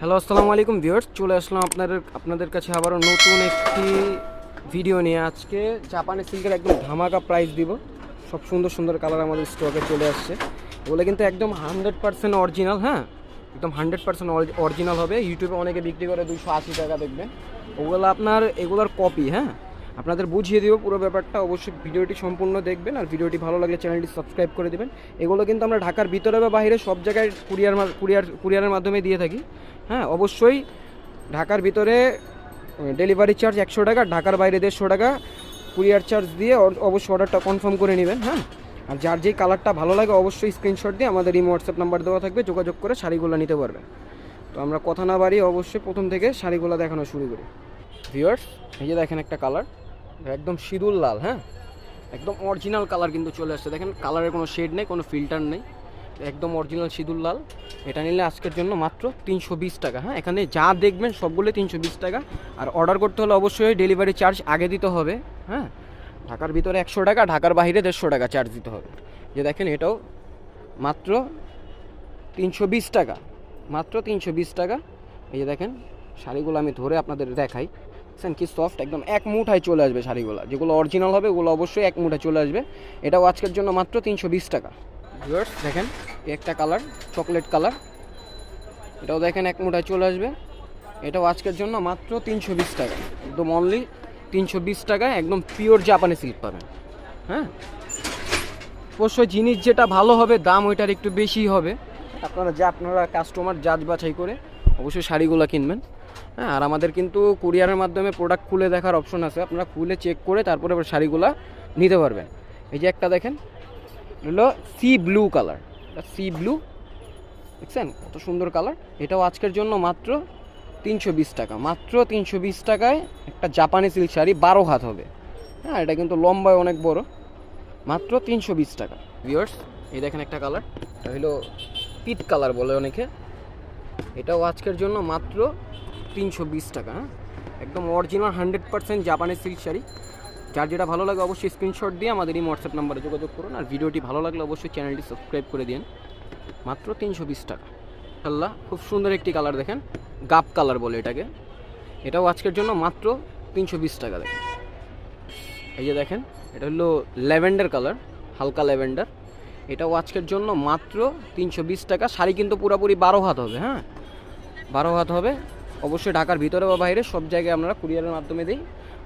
Hello, আসসালামু আলাইকুম viewers. চলে আসলাম আপনাদের কাছে আবারও নতুন একটি ভিডিও নিয়ে। আজকে জাপানি সিল্কের একদম ধামাকা প্রাইস দিব। সব সুন্দর সুন্দর কালার আমাদের স্টকে চলে আসছে। এগুলো কিন্তু একদম 100% অরিজিনাল। হ্যাঁ, একদম 100% অরিজিনাল হবে। ইউটিউবে অনেকে বিক্রি করে 280 টাকা, দেখবেন ওগুলো এগুলোর কপি। হ্যাঁ, আপনাদের বুঝিয়ে দিব পুরো ব্যাপারটা। অবশ্যই ভিডিওটি সম্পূর্ণ দেখবেন, আর ভিডিওটি ভালো লাগলে চ্যানেলটি সাবস্ক্রাইব করে দেবেন। এগুলো কিন্তু আমরা ঢাকার ভিতরে বা বাইরে সব জায়গায় কুরিয়ারের মাধ্যমে দিয়ে থাকি। হ্যাঁ, অবশ্যই ঢাকার ভিতরে ডেলিভারি চার্জ 100 টাকা, ঢাকার বাইরে 150 টাকা কুরিয়ার চার্জ দিয়ে অবশ্যই অর্ডারটা কনফার্ম করে নেবেন। হ্যাঁ, আর যার যেই কালারটা ভালো লাগে অবশ্যই স্ক্রিনশট দিয়ে আমাদের এই হোয়াটসঅ্যাপ নাম্বার দেওয়া থাকবে, যোগাযোগ করে শাড়িগুলো নিতে পারবেন। তো আমরা কথা না বাড়িয়ে অবশ্যই প্রথম থেকে শাড়িগুলো দেখানো শুরু করি। ভিউয়ার্স, এই যে দেখেন একটা কালার, একদম সিঁদুর লাল। হ্যাঁ, একদম অরিজিনাল কালার কিন্তু চলে আসছে। দেখেন কালারের কোনো শেড নেই, কোনো ফিল্টার নেই, একদম অরিজিনাল সিঁদুর লাল। এটা নিলে আজকের জন্য মাত্র 320 টাকা। হ্যাঁ, এখানে যা দেখবেন সবগুলো 320 টাকা। আর অর্ডার করতে হলে অবশ্যই ডেলিভারি চার্জ আগে দিতে হবে। হ্যাঁ, ঢাকার ভিতরে 100 টাকা, ঢাকার বাইরে 150 টাকা চার্জ দিতে হবে। যে দেখেন এটাও মাত্র 320 টাকা, মাত্র 320 টাকা। এই যে দেখেন শাড়িগুলো আমি ধরে আপনাদের দেখাই, দেখছেন কি সফট, একদম এক মুঠায় চলে আসবে শাড়িগুলো। যেগুলো অরিজিনাল হবে ওগুলো অবশ্যই এক মুঠায় চলে আসবে। এটাও আজকের জন্য মাত্র 320 টাকা। ভিউয়ার্স দেখেন একটা কালার, চকলেট কালার, এটাও দেখেন এক মুঠায় চলে আসবে। এটাও আজকের জন্য মাত্র 320 টাকা, একদম অনলি 320 টাকায় একদম পিওর জাপানি সিল্ক পাবেন। হ্যাঁ, অবশ্যই জিনিস যেটা ভালো হবে দাম ওইটার একটু বেশি হবে। আপনারা কাস্টমার যাচ বাছাই করে অবশ্যই শাড়িগুলো কিনবেন। হ্যাঁ, আর আমাদের কিন্তু কুরিয়ারের মাধ্যমে প্রোডাক্ট খুলে দেখার অপশন আছে, আপনারা খুলে চেক করে তারপরে শাড়িগুলো নিতে পারবেন। এই যে একটা দেখেন হলো C blue colour, C blue, দেখছেন কত সুন্দর কালার। এটাও আজকের জন্য মাত্র 320 টাকা, মাত্র 320 টাকায় একটা জাপানি সিল্ক শাড়ি 12 হাত হবে। হ্যাঁ, এটা কিন্তু লম্বায় অনেক বড়, মাত্র 320 টাকা। ভিউয়ার্স এই দেখেন একটা কালার, এটা হলো পিট কালার বলে অনেকে। এটাও আজকের জন্য মাত্র 320 টাকা। হ্যাঁ, একদম অরিজিনাল 100% জাপানি সিল্ক শাড়ি। যার যেটা ভালো লাগে অবশ্যই স্ক্রিনশট দিয়ে আমাদের এই হোয়াটসঅ্যাপ নাম্বারে যোগাযোগ করুন। আর ভিডিওটি ভালো লাগলে অবশ্যই চ্যানেলটি সাবস্ক্রাইব করে দিন। মাত্র 320 টাকা। আল্লাহ, খুব সুন্দর একটি কালার দেখেন, গাপ কালার বলে এটাকে। এটাও আজকের জন্য মাত্র 320 টাকা। দেখেন এই যে দেখেন এটা হলো ল্যাভেন্ডার কালার, হালকা ল্যাভেন্ডার। এটাও আজকের জন্য মাত্র 320 টাকা। শাড়ি কিন্তু পুরোপুরি 12 হাত হবে। হ্যাঁ, 12 হাত হবে। অবশ্যই ঢাকার ভিতরে বা বাইরে সব জায়গায় আমরা কুরিয়ারের মাধ্যমে দিই।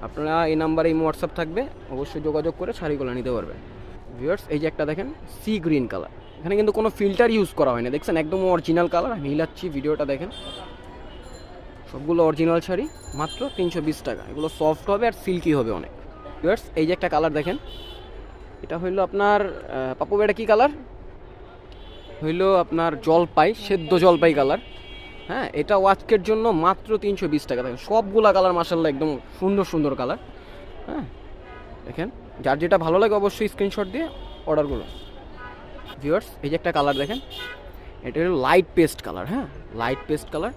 আপনারা এই নাম্বারে এই হোয়াটসঅ্যাপ থাকবে, অবশ্যই যোগাযোগ করে শাড়িগুলো নিতে পারবেন। ভিউয়ার্স এই যে একটা দেখেন সি গ্রিন কালার, এখানে কিন্তু কোনো ফিল্টার ইউজ করা হয় না, দেখছেন একদম অরিজিনাল কালার। আমি মিলাচ্ছি, ভিডিওটা দেখেন, সবগুলো অরিজিনাল শাড়ি, মাত্র 320 টাকা। এগুলো সফট হবে আর সিল্কি হবে অনেক। ভিউয়ার্স এই যে একটা কালার দেখেন, এটা হইলো আপনার পাপু এটা কী কালার হইলো আপনার জলপাই, সেদ্ধ জলপাই কালার। হ্যাঁ, এটাও আজকের জন্য মাত্র 320 টাকা। দেখেন সবগুলা কালার মাশাআল্লাহ একদম সুন্দর সুন্দর কালার। হ্যাঁ, দেখেন যার যেটা ভালো লাগে অবশ্যই স্ক্রিনশট দিয়ে অর্ডার করুন। ভিউয়ার্স এই যে একটা কালার দেখেন, এটা হলো লাইট পেস্ট কালার। হ্যাঁ, লাইট পেস্ট কালার,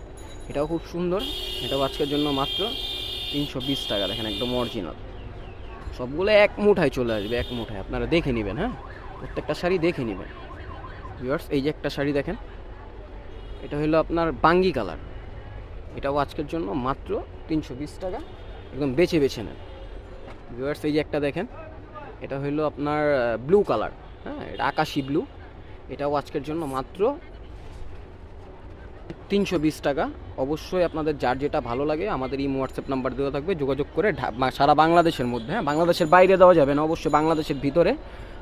এটাও খুব সুন্দর। এটাও আজকের জন্য মাত্র 320 টাকা। দেখেন একদম অরিজিনাল, সবগুলো এক মুঠায় চলে আসবে, এক মুঠায়। আপনারা দেখে নেবেন। হ্যাঁ, প্রত্যেকটা শাড়ি দেখে নেবেন। ভিউয়ার্স এই যে একটা শাড়ি দেখেন, এটা হলো আপনার বাঙ্গি কালার। এটাও আজকের জন্য মাত্র 320 টাকা, একদম বেছে বেছে নেন। ভিউয়ার্স এই যে একটা দেখেন, এটা হলো আপনার ব্লু কালার। হ্যাঁ, এটা আকাশি ব্লু। এটাও আজকের জন্য মাত্র 320 টাকা। অবশ্যই আপনাদের যার যেটা ভালো লাগে আমাদের এই হোয়াটসঅ্যাপ নাম্বার দেওয়া থাকবে, যোগাযোগ করে সারা বাংলাদেশের মধ্যে, হ্যাঁ বাংলাদেশের বাইরে দেওয়া যাবে না, অবশ্যই বাংলাদেশের ভিতরে।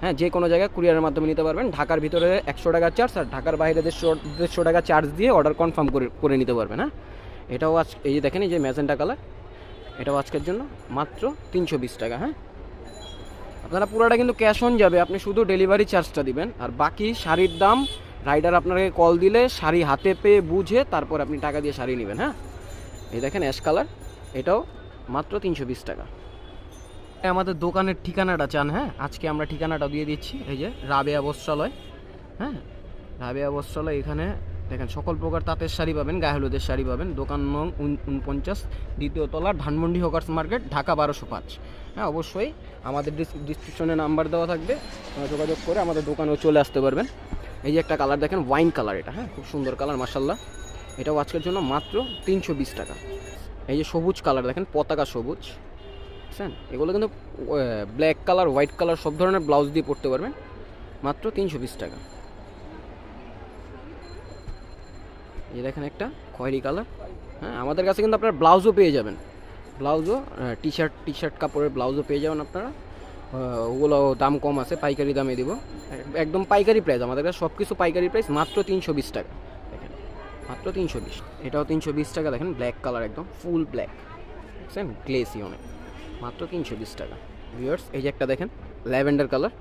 হ্যাঁ, যে কোনো জায়গায় কুরিয়ারের মাধ্যমে নিতে পারবেন। ঢাকার ভিতরে 100 টাকা চার্জ, আর ঢাকার বাইরে 150 টাকা চার্জ দিয়ে অর্ডার কনফার্ম করে নিতে পারবেন। হ্যাঁ, এটাও এই যে দেখেন এই যে ম্যাজেন্টা কালার, এটাও আজকের জন্য মাত্র 320 টাকা। হ্যাঁ, আপনারা পুরোটা কিন্তু ক্যাশ অন যাবে, আপনি শুধু ডেলিভারি চার্জটা দিবেন। আর বাকি শাড়ির দাম রাইডার আপনাকে কল দিলে শাড়ি হাতে পেয়ে বুঝে তারপর আপনি টাকা দিয়ে শাড়ি নেবেন। হ্যাঁ, এই দেখেন অ্যাশ কালার, এটাও মাত্র 320 টাকা। আমাদের দোকানের ঠিকানাটা চান? হ্যাঁ, আজকে আমরা ঠিকানাটা দিয়ে দিচ্ছি। এই যে রাবেয়া বস্ত্রালয়। হ্যাঁ, রাবেয়া বস্ত্রালয়, এখানে দেখেন সকল প্রকার তাঁতের শাড়ি পাবেন, গায়ে হলুদের শাড়ি পাবেন। দোকান নং 49, দ্বিতীয় তলা, ধানমন্ডি হকার্স মার্কেট, ঢাকা 1205। হ্যাঁ, অবশ্যই আমাদের ডিসক্রিপশনে নাম্বার দেওয়া থাকবে, যোগাযোগ করে আমাদের দোকানেও চলে আসতে পারবেন। এই যে একটা কালার দেখেন, ওয়াইন কালার, এটা হ্যাঁ খুব সুন্দর কালার মাশাআল্লাহ। এটাও আজকের জন্য মাত্র 320 টাকা। এই যে সবুজ কালার দেখেন, পতাকা সবুজ, বুঝছেন? এগুলো কিন্তু ব্ল্যাক কালার, হোয়াইট কালার সব ধরনের ব্লাউজ দিয়ে পরতে পারবেন, মাত্র 320 টাকা। এই দেখেন একটা খয়েরি কালার। হ্যাঁ, আমাদের কাছে কিন্তু আপনারা ব্লাউজও পেয়ে যাবেন, ব্লাউজও টি শার্ট কাপড়ের ব্লাউজও পেয়ে যাবেন আপনারা। ওগুলো দাম কম আছে, পাইকারি দামে দিব, একদম পাইকারি প্রাইস। আমাদের কাছে সব কিছু পাইকারি প্রাইস, মাত্র 320 টাকা। দেখেন মাত্র 320। এটাও 320 টাকা। দেখেন ব্ল্যাক কালার, একদম ফুল ব্ল্যাক, বুঝছেন? গ্লেসি অনেক, মাত্র 320 টাকা। ভিউয়ার্স এই যে একটা দেখেন ল্যাভেন্ডার কালার,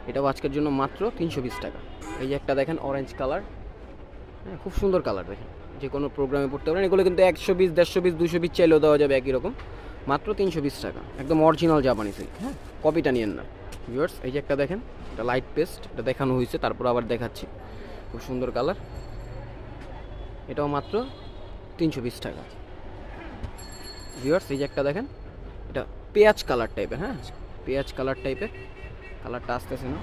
এটাও আজকের জন্য মাত্র 320 টাকা। এই যে একটা দেখেন অরেঞ্জ কালার, হ্যাঁ খুব সুন্দর কালার, দেখেন যে কোনো প্রোগ্রামে পড়তে পারেন। এগুলো কিন্তু 120, 150, 200 পিস চাইলেও দেওয়া যাবে একই রকম, মাত্র 320 টাকা। একদম অরিজিনাল জাপানি সিল্ক, হ্যাঁ কপিটা নিয়েন না। ভিউয়ার্স এই যে একটা দেখেন, এটা লাইট পেস্ট, এটা দেখানো হয়েছে, তারপর আবার দেখাচ্ছি। খুব সুন্দর কালার, এটাও মাত্র 320 টাকা। ভিউয়ার্স এই যে একটা দেখেন, এটা পেঁয়াজ কালার টাইপের, হ্যাঁ পেঁয়াজ কালার টাইপের, কালারটা আসতেছে না,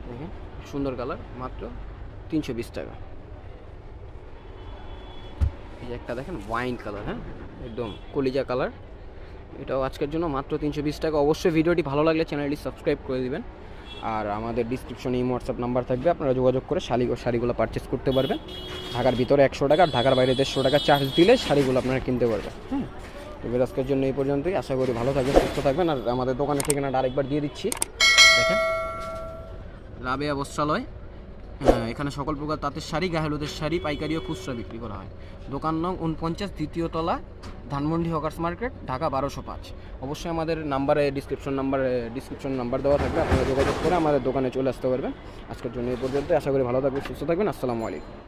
দেখেন সুন্দর কালার, মাত্র 320 টাকা। এই যে একটা দেখেন ওয়াইন কালার, হ্যাঁ একদম কলিজা কালার, এটাও আজকের জন্য মাত্র 320 টাকা। অবশ্যই ভিডিওটি ভালো লাগলে চ্যানেলটি সাবস্ক্রাইব করে দিবেন। আর আমাদের ডিসক্রিপশনে হোয়াটসঅ্যাপ নাম্বার থাকবে, আপনারা যোগাযোগ করে শাড়িগুলো পারচেস করতে পারবেন। ঢাকার ভিতরে 100 টাকা, আর ঢাকার বাইরে 150 টাকা চার্জ দিলে শাড়িগুলো আপনারা কিনতে পারবেন। হ্যাঁ, এবার আজকের জন্য এই পর্যন্তই। আশা করি ভালো থাকবেন, সুস্থ থাকবেন। আর আমাদের দোকানের ঠিকানাটা আরেকবার দিয়ে দিচ্ছি, দেখেন রাবেয়া বস্ত্রালয়। এখানে সকল প্রকার তাঁতের শাড়ি, গায়েহলুদের শাড়ি পাইকারি ও খুচরা বিক্রি করা হয়। দোকান নং 49, দ্বিতীয় তলা, ধানমন্ডি হকার্স মার্কেট, ঢাকা 1205। অবশ্যই আমাদের নাম্বারে ডিসক্রিপশন নাম্বার দেওয়া থাকবে, আপনারা যোগাযোগ করে আমাদের দোকানে চলে আসতে পারবেন। আজকের জন্য এই পর্যন্ত। আশা করি ভালো থাকবেন, সুস্থ থাকবেন। আসসালামু আলাইকুম।